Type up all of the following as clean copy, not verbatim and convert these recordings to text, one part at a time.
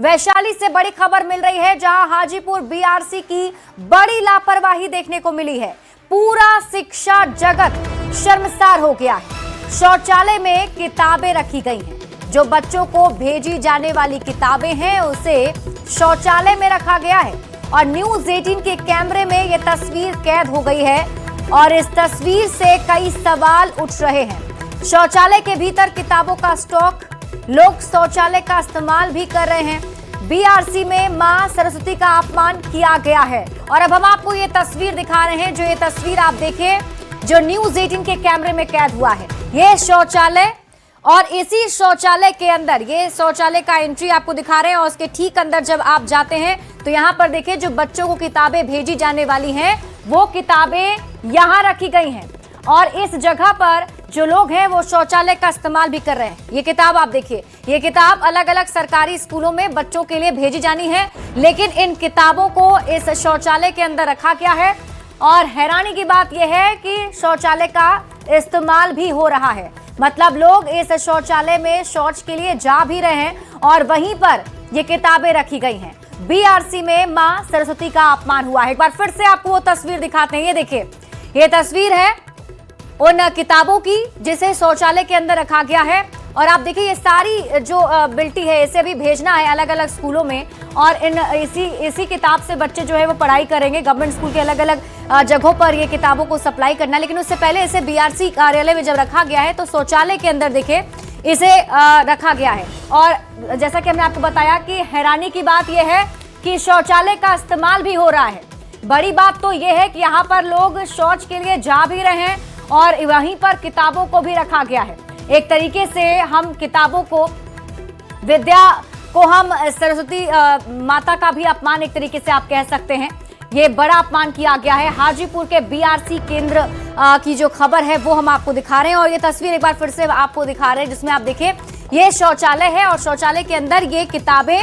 वैशाली से बड़ी खबर मिल रही है, जहां हाजीपुर बीआरसी की बड़ी लापरवाही देखने को मिली है। पूरा शिक्षा जगत शर्मसार हो गया है। शौचालय में किताबें रखी गई हैं। जो बच्चों को भेजी जाने वाली किताबें हैं, उसे शौचालय में रखा गया है और न्यूज 18 के कैमरे में यह तस्वीर कैद हो गई है और इस तस्वीर से कई सवाल उठ रहे हैं। शौचालय के भीतर किताबों का स्टॉक, लोग शौचालय का इस्तेमाल भी कर रहे हैं। बीआरसी में मां सरस्वती का अपमान किया गया है और अब हम आपको ये तस्वीर दिखा रहे हैं। जो ये तस्वीर आप देखिए, जो न्यूज 18 के कैमरे में कैद हुआ है, ये शौचालय और इसी शौचालय के अंदर, ये शौचालय का एंट्री आपको दिखा रहे हैं और उसके ठीक अंदर जब आप जाते हैं तो यहाँ पर देखिए, जो बच्चों को किताबें भेजी जाने वाली हैं, वो किताबें यहाँ रखी गई हैं और इस जगह पर जो लोग हैं वो शौचालय का इस्तेमाल भी कर रहे हैं। ये किताब आप देखिए, ये किताब अलग अलग सरकारी स्कूलों में बच्चों के लिए भेजी जानी है, लेकिन इन किताबों को इस शौचालय के अंदर रखा गया है और हैरानी की बात यह है कि शौचालय का इस्तेमाल भी हो रहा है। मतलब लोग इस शौचालय में शौच के लिए जा भी रहे हैं और वहीं पर ये किताबें रखी गई हैं। बीआरसी में मां सरस्वती का अपमान हुआ है। एक बार फिर से आपको वो तस्वीर दिखाते हैं। ये देखिए, ये तस्वीर है उन किताबों की जिसे शौचालय के अंदर रखा गया है और आप देखिए, ये सारी जो बिल्टी है, इसे भी भेजना है अलग अलग स्कूलों में और इसी किताब से बच्चे जो है वो पढ़ाई करेंगे। गवर्नमेंट स्कूल के अलग अलग जगहों पर ये किताबों को सप्लाई करना है, लेकिन उससे पहले इसे बीआरसी कार्यालय में जब रखा गया है तो शौचालय के अंदर देखिए इसे रखा गया है। और जैसा कि हमने आपको बताया कि हैरानी की बात यह है कि शौचालय का इस्तेमाल भी हो रहा है। बड़ी बात तो यह है कि यहाँ पर लोग शौच के लिए जा भी रहे हैं और वहीं पर किताबों को भी रखा गया है। एक तरीके से हम किताबों को, विद्या को हम सरस्वती माता का भी अपमान एक तरीके से आप कह सकते हैं। ये बड़ा अपमान किया गया है। हाजीपुर के बीआरसी केंद्र की जो खबर है वो हम आपको दिखा रहे हैं और ये तस्वीर एक बार फिर से आपको दिखा रहे हैं, जिसमें आप देखिए ये शौचालय है और शौचालय के अंदर ये किताबें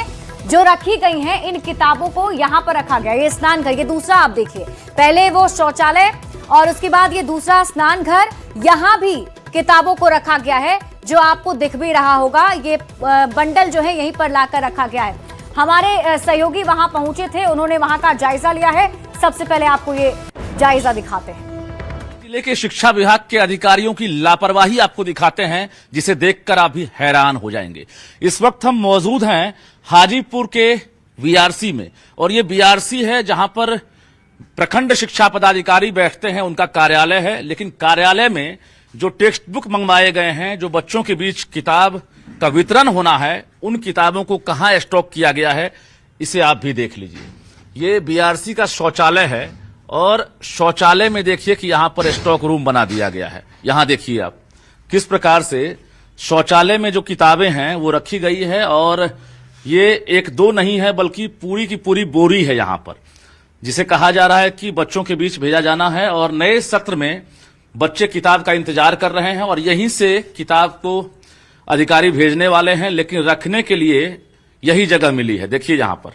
जो रखी गई हैं, इन किताबों को यहाँ पर रखा गया है। ये स्नान घर, ये दूसरा आप देखिए, पहले वो शौचालय और उसके बाद ये दूसरा स्नान घर, यहाँ भी किताबों को रखा गया है। जो आपको दिख भी रहा होगा, ये बंडल जो है यहीं पर लाकर रखा गया है। हमारे सहयोगी वहां पहुंचे थे, उन्होंने वहां का जायजा लिया है। सबसे पहले आपको ये जायजा दिखाते हैं। जिले के शिक्षा विभाग के अधिकारियों की लापरवाही आपको दिखाते हैं, जिसे देखकर आप भी हैरान हो जाएंगे। इस वक्त हम मौजूद हैं हाजीपुर के बीआरसी में और ये बीआरसी है जहां पर प्रखंड शिक्षा पदाधिकारी बैठते हैं, उनका कार्यालय है। लेकिन कार्यालय में जो टेक्स्ट बुक मंगवाए गए हैं, जो बच्चों के बीच किताब का वितरण होना है, उन किताबों को कहां स्टॉक किया गया है, इसे आप भी देख लीजिए। ये बीआरसी का शौचालय है और शौचालय में देखिए कि यहां पर स्टॉक रूम बना दिया गया है। यहां देखिए आप किस प्रकार से शौचालय में जो किताबें हैं वो रखी गई है और ये एक दो नहीं है, बल्कि पूरी की पूरी बोरी है यहां पर, जिसे कहा जा रहा है कि बच्चों के बीच भेजा जाना है और नए सत्र में बच्चे किताब का इंतजार कर रहे हैं और यहीं से किताब को अधिकारी भेजने वाले हैं। लेकिन रखने के लिए यही जगह मिली है। देखिए यहां पर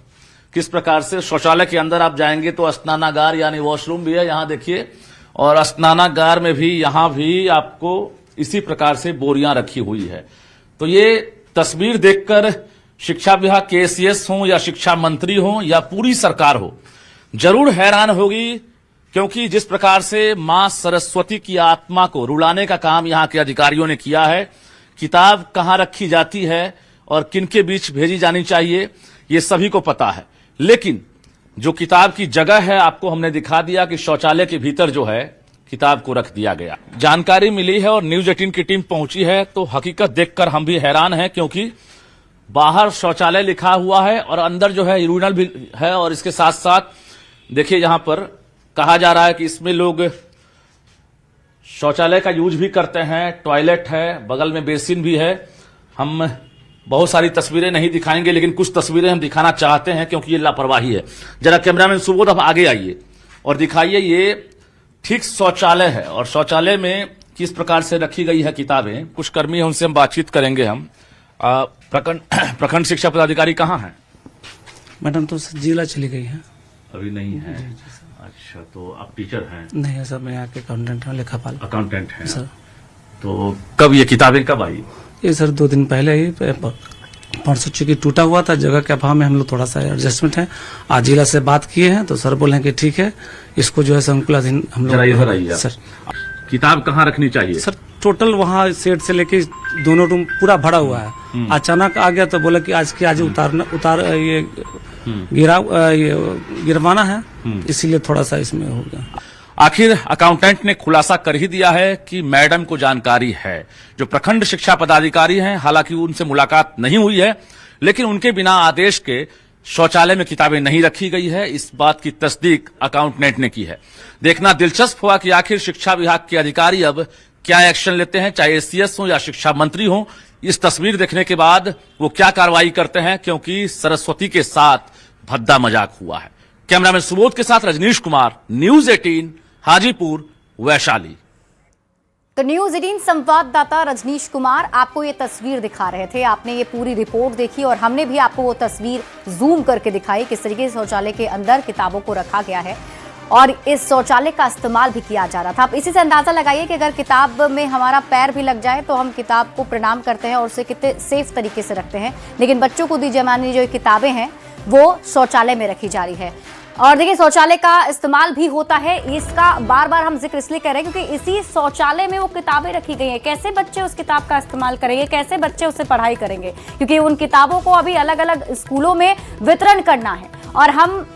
किस प्रकार से शौचालय के अंदर आप जाएंगे तो स्नानागार यानी वॉशरूम भी है, यहां देखिए, और स्नानागार में भी यहां भी आपको इसी प्रकार से बोरियां रखी हुई है। तो ये तस्वीर देखकर शिक्षा विभाग के एसीएस हो या शिक्षा मंत्री हो या पूरी सरकार हो, जरूर हैरान होगी, क्योंकि जिस प्रकार से मां सरस्वती की आत्मा को रुलाने का काम यहां के अधिकारियों ने किया है। किताब कहां रखी जाती है और किनके बीच भेजी जानी चाहिए, ये सभी को पता है। लेकिन जो किताब की जगह है, आपको हमने दिखा दिया कि शौचालय के भीतर जो है किताब को रख दिया गया। जानकारी मिली है और न्यूज 18 की टीम पहुंची है तो हकीकत देखकर हम भी हैरान हैं, क्योंकि बाहर शौचालय लिखा हुआ है और अंदर जो है यूरिनल भी है और इसके साथ साथ देखिए यहां पर कहा जा रहा है कि इसमें लोग शौचालय का यूज भी करते हैं, टॉयलेट है, बगल में बेसिन भी है। हम बहुत सारी तस्वीरें नहीं दिखाएंगे, लेकिन कुछ तस्वीरें हम दिखाना चाहते हैं क्योंकि ये लापरवाही है। जरा कैमरामैन सुबोध आप आगे आइए और दिखाइए, ये ठीक शौचालय है और शौचालय में किस प्रकार से रखी गई है किताबें। कुछ कर्मी हैं, उनसे हम बातचीत करेंगे। हम प्रखंड शिक्षा पदाधिकारी कहाँ हैं? मैडम तो जिला चली गई है, अभी नहीं है। अच्छा, तो आप टीचर हैं? नहीं सर, मैं यहाँ के अकाउंटेंट हूँ, लेखापाल अकाउंटेंट हैं सर। तो कब ये किताबें कब आई? ये सर 2 दिन पहले ही परसों चूंकि टूटा हुआ था, जगह के अभाव में हम लोग थोड़ा सा एडजस्टमेंट है। आज जिला से बात किए हैं तो सर बोले हैं कि ठीक है, इसको जो है संकुलाधीन हम जरा इधर आइए लोग। आप। सर किताब कहाँ रखनी चाहिए? सर टोटल वहाँ सेट से लेके दोनों रूम पूरा भरा हुआ है। अचानक आ गया तो बोला कि आज ये गिरवाना है, इसीलिए थोड़ा सा इसमें हो गया। आखिर अकाउंटेंट ने खुलासा कर ही दिया है कि मैडम को जानकारी है। जो प्रखंड शिक्षा पदाधिकारी हैं, हालांकि उनसे मुलाकात नहीं हुई है, लेकिन उनके बिना आदेश के शौचालय में किताबें नहीं रखी गई है। इस बात की तस्दीक अकाउंटेंट ने की है। देखना दिलचस्प हुआ कि आखिर शिक्षा विभाग के अधिकारी अब क्या एक्शन लेते हैं, चाहे एसीएस हो या शिक्षा मंत्री हो। इस तस्वीर देखने के बाद वो क्या कार्रवाई करते हैं, क्योंकि सरस्वती के साथ भद्दा मजाक हुआ है। कैमरामैन सुबोध के साथ रजनीश कुमार, न्यूज 18 हाजीपुर वैशाली। तो न्यूज 18 संवाददाता रजनीश कुमार आपको ये तस्वीर दिखा रहे थे। आपने ये पूरी रिपोर्ट देखी और हमने भी आपको वो तस्वीर जूम करके दिखाई, किस तरीके से शौचालय के अंदर किताबों को रखा गया है और इस शौचालय का इस्तेमाल भी किया जा रहा था। आप इसी से अंदाजा लगाइए कि अगर किताब में हमारा पैर भी लग जाए तो हम किताब को प्रणाम करते हैं और उसे कितने सेफ तरीके से रखते हैं, लेकिन बच्चों को दी जाने जो किताबें हैं वो शौचालय में रखी जा रही है। और देखिए, शौचालय का इस्तेमाल भी होता है। इसका बार बार हम जिक्र इसलिए कर रहे हैं क्योंकि इसी शौचालय में वो किताबें रखी गई हैं। कैसे बच्चे उस किताब का इस्तेमाल करेंगे, कैसे बच्चे उससे पढ़ाई करेंगे, क्योंकि उन किताबों को अभी अलग अलग स्कूलों में वितरण करना है। और हम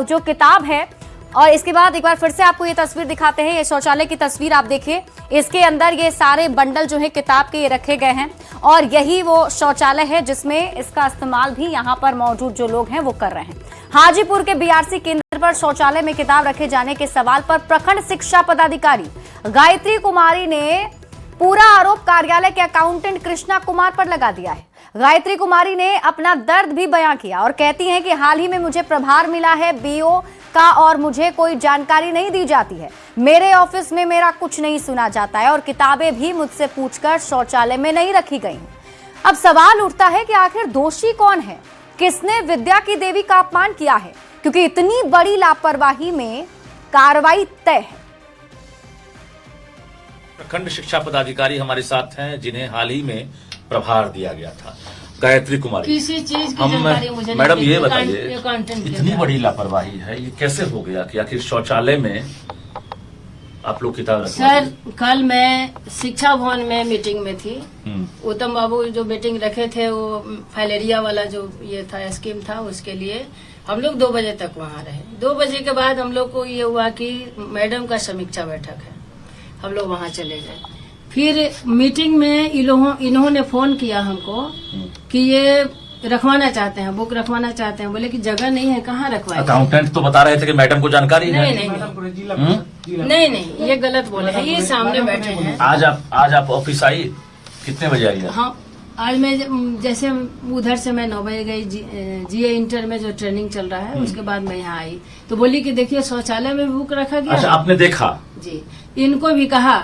जो किताब है, और इसके बाद एक बार फिर से आपको ये तस्वीर दिखाते हैं। ये शौचालय की तस्वीर आप देखिए, इसके अंदर ये सारे बंडल जो है किताब के ये रखे गए हैं और यही वो शौचालय है जिसमें इसका इस्तेमाल भी यहाँ पर मौजूद जो लोग हैं वो कर रहे हैं। हाजीपुर के बीआरसी केंद्र पर शौचालय में किताब रखे जाने के सवाल पर प्रखंड शिक्षा पदाधिकारी गायत्री कुमारी ने पूरा आरोप कार्यालय के अकाउंटेंट कृष्णा कुमार पर लगा दिया है। गायत्री कुमारी ने अपना दर्द भी बयां किया और कहती हैं कि हाल ही में मुझे प्रभार मिला है बीओ का और मुझे कोई जानकारी नहीं दी जाती है। मेरे ऑफिस में मेरा कुछ नहीं सुना जाता है और किताबें भी मुझसे पूछकर शौचालय में नहीं रखी गई। अब सवाल उठता है कि आखिर दोषी कौन है, किसने विद्या की देवी का अपमान किया है, क्योंकि इतनी बड़ी लापरवाही में कार्रवाई तय है। प्रखंड शिक्षा पदाधिकारी हमारे साथ हैं जिन्हें हाल ही में प्रभार दिया गया था, गायत्री कुमारी। किसी चीज की हम जानकारी मुझे मैडम नहीं ये थी। बताइए, अकाउंटेंट इतनी बड़ी लापरवाही है, ये कैसे हो गया कि आखिर शौचालय में आप लोग किताब रखवा सर, दिए? कल मैं शिक्षा भवन में मीटिंग में थी। उत्तम बाबू जो मीटिंग रखे थे वो फाइलेरिया वाला जो ये था स्कीम था, उसके लिए हम लोग 2 बजे तक वहाँ रहे। 2 बजे के बाद हम लोग को ये हुआ कि मैडम का समीक्षा बैठक है, हम लोग वहाँ चले गए। फिर मीटिंग में इन्होंने फोन किया हमको कि ये रखवाना चाहते हैं, बुक रखवाना चाहते हैं। बोले कि जगह नहीं है, कहाँ रखवाए। अकाउंटेंट तो बता रहे थे कि मैडम को जानकारी है। नहीं, ये गलत बोले हैं, ये सामने बैठे हैं। आज आप ऑफिस आई, कितने बजे आई? हाँ, आज मैं जैसे उधर से मैं 9 बजे गई, जीए इंटर में जो ट्रेनिंग चल रहा है उसके बाद मैं यहाँ आई तो बोली कि देखिए शौचालय में बुक रखा गया। अच्छा, आपने देखा? जी, इनको भी कहा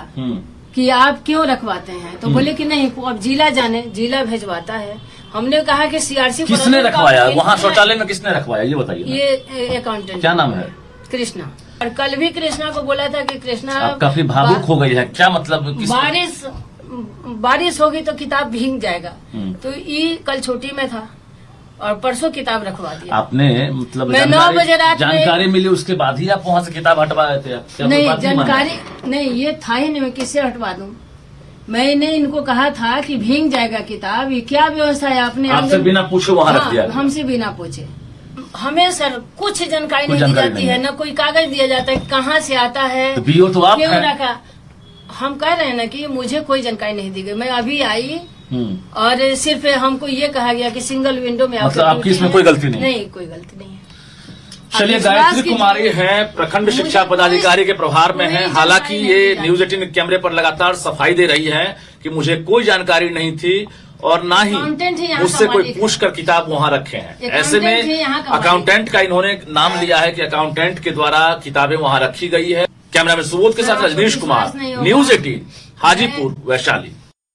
कि आप क्यों रखवाते हैं, तो बोले कि नहीं, अब जिला जाने, जिला भेजवाता है। हमने कहा कि सीआरसी किसने रखवाया वहाँ शौचालय में, किसने रखवाया ये बताइए? ये अकाउंटेंट। क्या नाम है? कृष्णा। और कल भी कृष्णा को बोला था कि कृष्णा आप काफी भावुक हो गई है, क्या मतलब? बारिश होगी तो किताब भीग जाएगा, तो ये कल छुट्टी में था और परसों किताब रखवा दिया। आपने मतलब मैं 9 बजे रात में जानकारी मिली उसके बाद ही आप वहाँ से किताब हटवाए थे? नहीं, जानकारी नहीं, ये था ही नहीं, मैं किससे हटवा दूं। मैंने इनको कहा था कि भीग जाएगा किताब, ये क्या व्यवस्था है आपने? आपसे बिना पूछे वहाँ रख दिया? हमसे बिना पूछे। हमें सर कुछ जानकारी नहीं दी जाती है, न कोई कागज दिया जाता है, कहाँ से आता है, बीओ तो आप क्यों रखा। हम कह रहे हैं ना कि मुझे कोई जानकारी नहीं दी गई। मैं अभी आई और सिर्फ हमको ये कहा गया कि सिंगल विंडो में मतलब आपकी इसमें कोई गलती नहीं? नहीं, कोई गलती नहीं है। चलिए, गायत्री कुमारी हैं, प्रखंड शिक्षा पदाधिकारी के प्रभार में हैं। हालांकि ये न्यूज 18 कैमरे पर लगातार सफाई दे रही हैं कि मुझे कोई जानकारी नहीं थी और ना ही मुझसे कोई पूछकर किताब वहाँ रखे हैं। ऐसे में अकाउंटेंट का इन्होंने नाम लिया है कि अकाउंटेंट के द्वारा किताबें वहाँ रखी गई है। कैमरामैन सुबोध के साथ रजनीश कुमार, न्यूज 18 हाजीपुर वैशाली।